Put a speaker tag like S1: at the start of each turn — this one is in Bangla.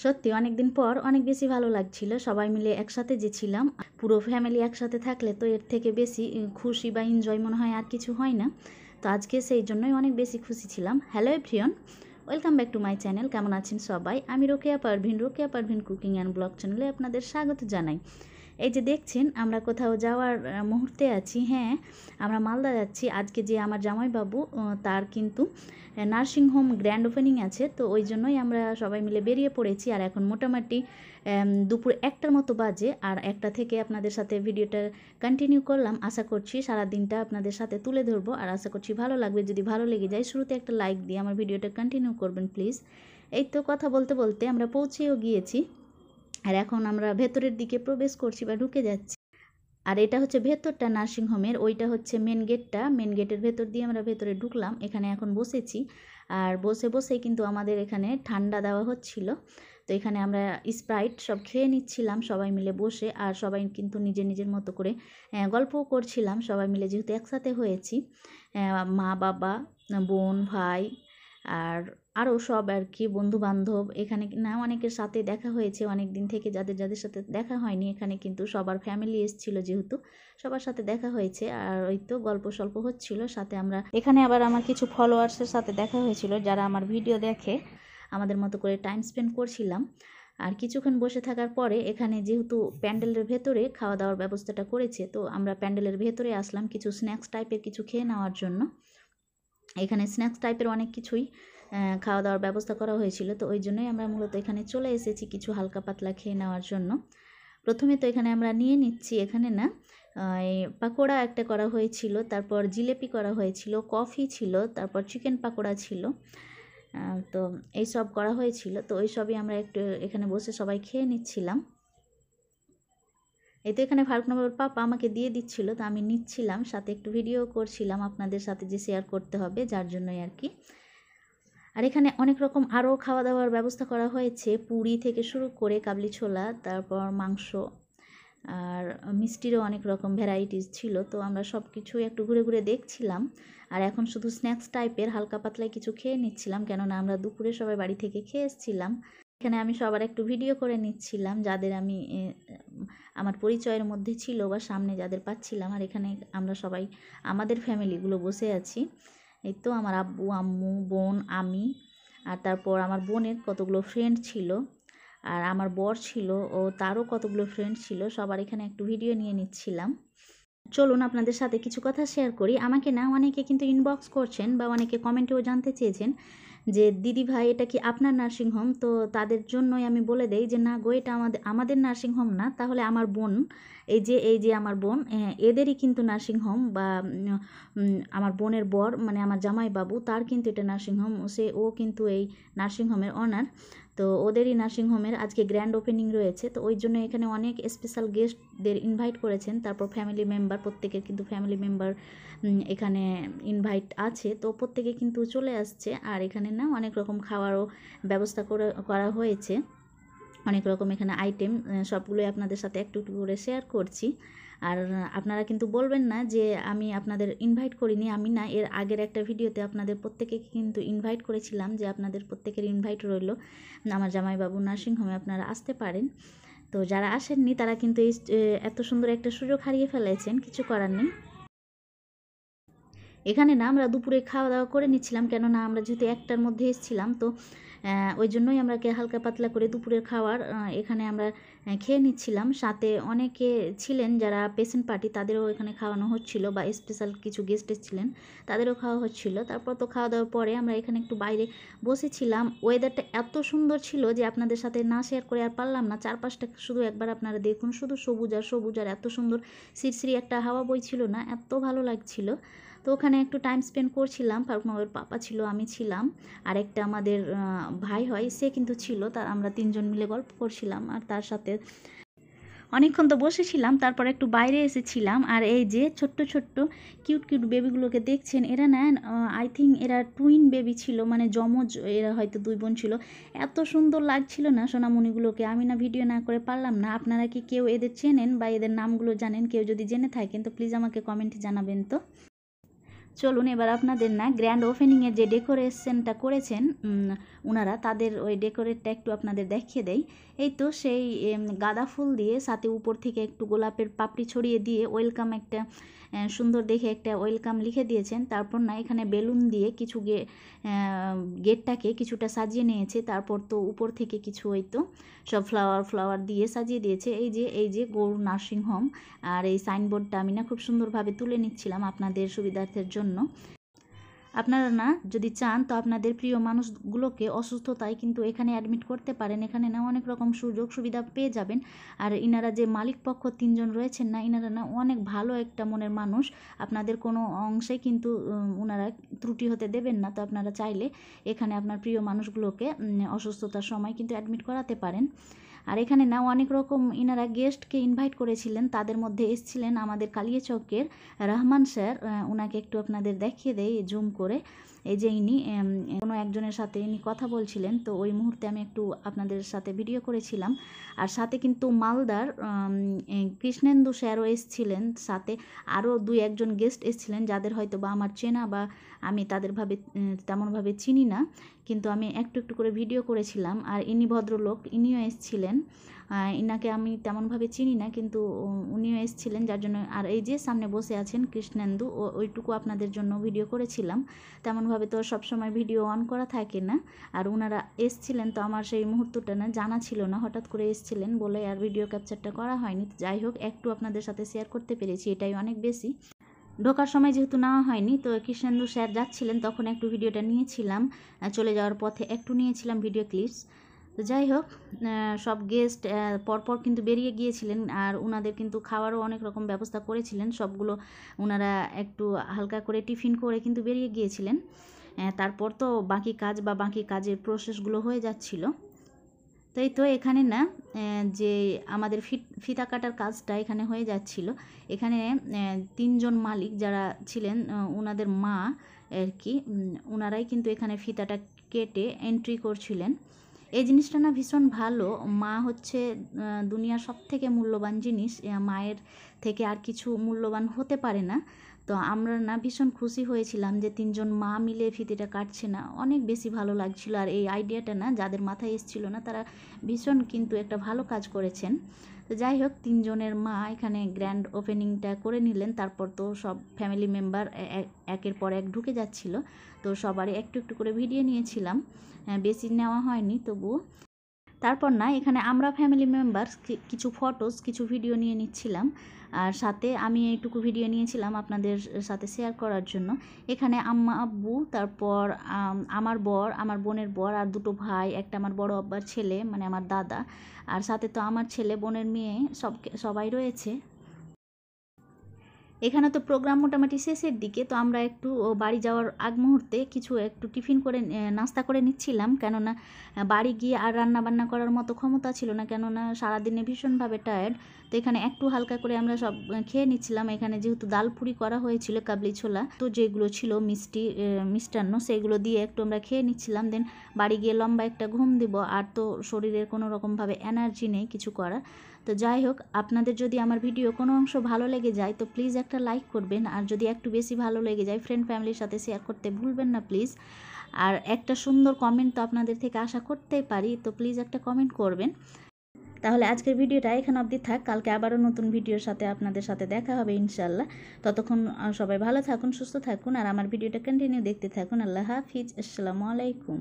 S1: সত্যি অনেকদিন পর অনেক বেশি ভালো লাগছিল সবাই মিলে একসাথে যে ছিলাম। পুরো ফ্যামিলি একসাথে থাকলে তো এর থেকে বেশি খুশি বা এনজয় মনে হয় আর কিছু হয় না। তো আজকে সেই জন্যই অনেক বেশি খুশি ছিলাম। Hello everyone, welcome back to my channel. কেমন আছেন সবাই? আমি Rokeya Parvin cooking and blog চ্যানেলে আপনাদের স্বাগত জানাই। এই যে দেখছেন আমরা কোথাও যাওয়ার মুহূর্তে আছি। হ্যাঁ, আমরা মালদা যাচ্ছি। আজকে যে আমার জামাইবাবু তার কিন্তু নার্সিংহোম গ্র্যান্ড ওপেনিং আছে, তো ওই জন্যই আমরা সবাই মিলে বেরিয়ে পড়েছি। আর এখন মোটামুটি দুপুর 1টার মতো বাজে, আর 1টা থেকে আপনাদের সাথে ভিডিওটা কন্টিনিউ করলাম। আশা করছি সারা দিনটা আপনাদের সাথে তুলে ধরবো, আর আশা করছি ভালো লাগবে। যদি ভালো লেগে যায় শুরুতে একটা লাইক দিয়ে আমার ভিডিওটা কন্টিনিউ করবেন প্লিজ। এই তো কথা বলতে বলতে আমরা পৌঁছেও গিয়েছি, আর এখন আমরা ভেতরের দিকে প্রবেশ করছি বা ঢুকে যাচ্ছি। আর এটা হচ্ছে ভেতরটা নার্সিংহোমের, ওইটা হচ্ছে মেন গেটটা। মেন গেটের ভেতর দিয়ে আমরা ভেতরে ঢুকলাম। এখানে এখন বসেছি, আর বসে বসেই কিন্তু আমাদের এখানে ঠান্ডা দেওয়া হচ্ছিল। তো এখানে আমরা স্প্রাইট সব খেয়ে নিচ্ছিলাম সবাই মিলে বসে, আর সবাই কিন্তু নিজের নিজের মতো করে গল্পও করছিলাম সবাই মিলে, যেহেতু একসাথে হয়েছি। মা বাবা, বোন ভাই, আর আরও সব আর কি বন্ধু বান্ধব। এখানে না অনেকের সাথে দেখা হয়েছে অনেক দিন থেকে, যাদের যাদের সাথে দেখা হয়নি। এখানে কিন্তু সবার ফ্যামিলি এসেছিলো, যেহেতু সবার সাথে দেখা হয়েছে। আর ওই তো গল্প সল্প হচ্ছিল সাথে। আমরা এখানে আবার আমার কিছু ফলোয়ার্সের সাথে দেখা হয়েছিল, যারা আমার ভিডিও দেখে। আমাদের মতো করে টাইম স্পেন্ড করছিলাম। আর কিছুক্ষণ বসে থাকার পরে এখানে যেহেতু প্যান্ডেলের ভেতরে খাওয়া দাওয়ার ব্যবস্থাটা করেছে, তো আমরা প্যান্ডেলের ভেতরে আসলাম কিছু স্ন্যাক্স টাইপের কিছু খেয়ে নেওয়ার জন্য। এখানে স্ন্যাক্স টাইপের অনেক কিছুই খাওয়া দাওয়ার ব্যবস্থা করা হয়েছিল, তো ওই জন্যই আমরা মূলত এখানে চলে এসেছি কিছু হালকা পাতলা খেয়ে নেওয়ার জন্য। প্রথমে তো এখানে আমরা নিয়ে নিচ্ছি, এখানে না পাকোড়া একটা করা হয়েছিল, তারপর জিলেপি করা হয়েছিল, কফি ছিল, তারপর চিকেন পাকোড়া ছিল। তো এইসব করা হয়েছিল, তো ওই সবই আমরা একটু এখানে বসে সবাই খেয়ে নিচ্ছিলাম। এই তো এখানে ফারুক পাপা আমাকে দিয়ে দিচ্ছিল, তো আমি নিচ্ছিলাম, সাথে একটু ভিডিও করছিলাম আপনাদের সাথে, যে শেয়ার করতে হবে যার জন্যই আর কি। আর এখানে অনেক রকম আরও খাওয়া দাওয়ার ব্যবস্থা করা হয়েছে, পুরি থেকে শুরু করে কাবলি ছোলা, তারপর মাংস, আর মিষ্টিরও অনেক রকম ভ্যারাইটিস ছিল। তো আমরা সব কিছুই একটু ঘুরে ঘুরে দেখছিলাম। আর এখন শুধু স্ন্যাক্স টাইপের হালকা পাতলায় কিছু খেয়ে নিচ্ছিলাম, কেননা আমরা দুপুরে সবাই বাড়ি থেকে খেয়ে এসেছিলাম। এখানে আমি সবার একটু ভিডিও করে নিচ্ছিলাম, যাদের আমি আমার পরিচয়ের মধ্যে ছিল বা সামনে যাদের পাচ্ছিলাম। আর এখানে আমরা সবাই আমাদের ফ্যামিলিগুলো বসে আছি। এই তো আমার আব্বু আম্মু বোন আমি, আর তারপর আমার বোনের কতগুলো ফ্রেন্ড ছিল, আর আমার বর ছিল ও তারও কতগুলো ফ্রেন্ড ছিল। সবার এখানে একটু ভিডিও নিয়ে নিচ্ছিলাম। চলুন আপনাদের সাথে কিছু কথা শেয়ার করি। আমাকে না অনেকে কিন্তু ইনবক্স করছেন বা অনেকে কমেন্টেও জানতে চেয়েছেন যে দিদি ভাই এটা কি আপনার নার্সিংহোম? তো তাদের জন্যই আমি বলে দেই যে না গো, এটা আমাদের নার্সিংহোম না। তাহলে আমার বোন, এই যে আমার বোন, এদেরই কিন্তু নার্সিংহোম, বা আমার বোনের বর মানে আমার জামাইবাবু, তার কিন্তু এটা নার্সিংহোম। ও কিন্তু এই নার্সিংহোমের অনার। তো ওদেরই নার্সিংহোমের আজকে গ্র্যান্ড ওপেনিং রয়েছে, তো ওই জন্য এখানে অনেক স্পেশাল গেস্টদের ইনভাইট করেছেন। তারপর ফ্যামিলি মেম্বার, প্রত্যেকের কিন্তু ফ্যামিলি মেম্বার এখানে ইনভাইট আছে, তো প্রত্যেকে কিন্তু চলে আসছে। আর এখানে না অনেক রকম খাওয়ারও ব্যবস্থা করা হয়েছে, অনেক রকম এখানে আইটেম, সবগুলোই আপনাদের সাথে একটু একটু করে শেয়ার করছি। আর আপনারা কিন্তু বলবেন না যে আমি আপনাদের ইনভাইট করিনি। আমি না এর আগের একটা ভিডিওতে আপনাদের প্রত্যেকে কিন্তু ইনভাইট করেছিলাম, যে আপনাদের প্রত্যেকের ইনভাইট রইল আমার জামাইবাবু নার্সিংহোমে, আপনারা আসতে পারেন। তো যারা আসেননি তারা কিন্তু এই এত সুন্দর একটা সুযোগ হারিয়ে ফেলেছেন, কিছু করার নেই। এখানে না আমরা দুপুরে খাওয়া দাওয়া করে নিচ্ছিলাম, কেননা আমরা যেহেতু 1টার মধ্যে এসেছিলাম, তো ওই জন্যই আমরা হালকা পাতলা করে দুপুরের খাওয়ার এখানে আমরা খেয়ে নিচ্ছিলাম। সাথে অনেকে ছিলেন যারা পেশেন্ট পার্টি, তাদেরও এখানে খাওয়ানো হচ্ছিল, বা স্পেশাল কিছু গেস্ট ছিলেন তাদেরও খাওয়া হচ্ছিল। তারপর তো খাওয়া দাওয়ার পরে আমরা এখানে একটু বাইরে বসেছিলাম। ওয়েদারটা এত সুন্দর ছিল যে আপনাদের সাথে না শেয়ার করে আর পারলাম না। চারপাশটা শুধু একবার আপনারা দেখুন, শুধু সবুজ আর সবুজ, আর এত সুন্দর সিরসিরি একটা হাওয়া বইছিল না, এত ভালো লাগছিল। তো ওখানে একটু টাইম স্পেন্ড করছিলাম। ফারুক পাপা ছিল, আমি ছিলাম, আর একটা আমাদের ভাই হয় সে কিন্তু ছিল। আমরা 3জন মিলে গল্প করছিলাম, আর তার সাথে অনেকক্ষণ তো বসেছিলাম। তারপর একটু বাইরে এসেছিলাম, আর এই যে ছোট্ট ছোট্ট কিউট কিউট বেবিগুলোকে দেখছেন, এরা না আই থিঙ্ক এরা টুইন বেবি ছিল, মানে যমজ, এরা হয়তো 2 বোন ছিল। এত সুন্দর লাগছিল না সোনামণিগুলোকে, আমি না ভিডিও না করে পারলাম না। আপনারা কি কেউ এদের চেনেন বা এদের নামগুলো জানেন? কেউ যদি জেনে থাকেন তো প্লিজ আমাকে কমেন্টে জানাবেন। তো চলুন এবার আপনাদের না গ্র্যান্ড ওপেনিংয়ের যে ডেকোরেশনটা করেছেন ওনারা, তাদের ওই ডেকোরেটটা একটু আপনাদের দেখিয়ে দেই। এই তো সেই গাঁদা ফুল দিয়ে সাথে উপর থেকে একটু গোলাপের পাপড়ি ছড়িয়ে দিয়ে ওয়েলকাম একটা সুন্দর দেখে একটা ওয়েলকাম লিখে দিয়েছেন। তারপর না এখানে বেলুন দিয়ে কিছু গেটটাকে কিছুটা সাজিয়ে নিয়েছে। তারপর তো উপর থেকে কিছু ওই তো সব ফ্লাওয়ার দিয়ে সাজিয়ে দিয়েছে। এই যে গৌর নার্সিং হোম, আর এই সাইনবোর্ডটা আমি না খুব সুন্দরভাবে তুলে নিচ্ছিলাম আপনাদের সুবিধার্থের জন্য। আপনারা না যদি চান তো আপনাদের প্রিয় মানুষগুলোকে অসুস্থতায় কিন্তু এখানে অ্যাডমিট করতে পারেন। এখানে না অনেক রকম সুযোগ সুবিধা পেয়ে যাবেন। আর ইনারা যে মালিক পক্ষ 3 জন রয়েছেন না, ইনারা না অনেক ভালো একটা মনের মানুষ। আপনাদের কোনো অংশে কিন্তু ওনারা ত্রুটি হতে দেবেন না। তো আপনারা চাইলে এখানে আপনার প্রিয় মানুষগুলোকে অসুস্থতার সময় কিন্তু অ্যাডমিট করাতে পারেন। আর এখানে না অনেক রকম ইনারা গেস্টকে ইনভাইট করেছিলেন। তাদের মধ্যে এসেছিলেন আমাদের কালিয়াচকের রহমান স্যার। ওনাকে একটু আপনাদের দেখিয়ে দেই জুম করে। এই যে ইনি কোনো একজনের সাথে ইনি কথা বলছিলেন, তো ওই মুহূর্তে আমি একটু আপনাদের সাথে ভিডিও করেছিলাম। আর সাথে কিন্তু মালদার কৃষ্ণেন্দু স্যারও এসেছিলেন, সাথে আরও 2-1 গেস্ট এসেছিলেন যাদের হয়তো বা আমার চেনা বা আমি তাদের তেমনভাবে চিনি না, কিন্তু আমি একটু একটু করে ভিডিও করেছিলাম। আর ইনি ভদ্রলোক, ইনিও এসেছিলেন। ইনাকে আমি তেমনভাবে চিনি না, কিন্তু উনিও এসেছিলেন, যার জন্য। আর এই যে সামনে বসে আছেন কৃষ্ণেন্দু, ওইটুকু আপনাদের জন্য ভিডিও করেছিলাম। তেমনভাবে তো সবসময় ভিডিও অন করা থাকে না। আর ওনারা এসেছিলেন, তো আমার সেই মুহূর্তটা না জানা ছিল না, হঠাৎ করে এসেছিলেন বলে আর ভিডিও ক্যাপচারটা করা হয়নি। যাই হোক, একটু আপনাদের সাথে শেয়ার করতে পেরেছি, এটাই অনেক বেশি। ঢোকার সময় যেহেতু নেওয়া হয়নি, তো কৃষ্ণেন্দু স্যার যাচ্ছিলেন তখন একটু ভিডিওটা নিয়েছিলাম, চলে যাওয়ার পথে একটু নিয়েছিলাম ভিডিও ক্লিপস। তো যাই হোক, সব গেস্ট পরপর কিন্তু বেরিয়ে গিয়েছিলেন। আর ওনাদের কিন্তু খাওয়ারও অনেক রকম ব্যবস্থা করেছিলেন, সবগুলো ওনারা একটু হালকা করে টিফিন করে কিন্তু বেরিয়ে গিয়েছিলেন। তারপর তো বাকি কাজের প্রসেসগুলো হয়ে যাচ্ছিল। তাই তো এখানে না যে আমাদের ফিতা কাটার কাজটা এখানে হয়ে যাচ্ছিল। এখানে 3 জন মালিক যারা ছিলেন, ওনাদের মা আর কি, ওনারাই কিন্তু এখানে ফিতাটা কেটে এন্ট্রি করছিলেন। এই জিনিসটা না ভীষণ ভালো। মা হচ্ছে দুনিয়ার সবথেকে মূল্যবান জিনিস, মায়ের থেকে আর কিছু মূল্যবান হতে পারে না। তো আমরা না ভীষণ খুশি হয়েছিলাম যে 3 জন মা মিলে ফিতিটা কাটছে না, অনেক বেশি ভালো লাগছিল। আর এই আইডিয়াটা না যাদের মাথায় এসেছিল না, তারা ভীষণ কিন্তু একটা ভালো কাজ করেছেন। তো যাই হোক, 3 জনের মা এখানে গ্র্যান্ড ওপেনিংটা করে নিলেন। তারপর তো সব ফ্যামিলি মেম্বার একের পর এক ঢুকে যাচ্ছিল, তো সবারই একটু একটু করে ভিডিও নিয়েছিলাম, বেশি নেওয়া হয়নি তবুও। তারপর না এখানে আমরা ফ্যামিলি মেম্বার কিছু ফটোস কিছু ভিডিও নিয়ে নিচ্ছিলাম। আর সাথে আমি এইটুকু ভিডিও নিয়েছিলাম আপনাদের সাথে শেয়ার করার জন্য। এখানে আম্মা আব্বু, তারপর আমার বর, আমার বোনের বর, আর 2 ভাই, একটা আমার বড় আব্বার ছেলে মানে আমার দাদা, আর সাথে তো আমার ছেলে, বোনের মেয়ে, সবাই রয়েছে। এখানে তো প্রোগ্রাম মোটামুটি শেষের দিকে, তো আমরা একটু বাড়ি যাওয়ার আগ মুহূর্তে কিছু একটু টিফিন করে নাস্তা করে নিচ্ছিলাম, কেননা বাড়ি গিয়ে আর রান্না বান্না করার মতো ক্ষমতা ছিল না, কেননা সারাদিনে ভীষণভাবে টায়ার্ড। তো এখানে একটু হালকা করে আমরা সব খেয়ে নিচ্ছিলাম। এখানে যেহেতু ডাল পুরি করা হয়েছিল, কাবলি ছোলা, তো যেগুলো ছিল মিষ্টান্ন, সেগুলো দিয়ে একটু আমরা খেয়ে নিচ্ছিলাম। দেন বাড়ি গিয়ে লম্বা একটা ঘুম দিব, আর তো শরীরের কোনো রকমভাবে এনার্জি নেই কিছু করার। তো যাই হোক, আপনাদের যদি আমার ভিডিও কোনো অংশ ভালো লেগে যায় তো প্লিজ একটা লাইক করবেন। আর যদি একটু বেশি ভালো লেগে যায়, ফ্রেন্ড ফ্যামিলির সাথে শেয়ার করতে ভুলবেন না প্লিজ। আর একটা সুন্দর কমেন্ট তো আপনাদের থেকে আশা করতেই পারি, তো প্লিজ একটা কমেন্ট করবেন। তাহলে আজকের ভিডিওটা এখানে অবধি থাক, কালকে আবারও নতুন ভিডিওর সাথে আপনাদের সাথে দেখা হবে ইনশাল্লাহ। ততক্ষণ সবাই ভালো থাকুন, সুস্থ থাকুন, আর আমার ভিডিওটা কন্টিনিউ দেখতে থাকুন। আল্লাহ হাফিজ, আসসালামু আলাইকুম।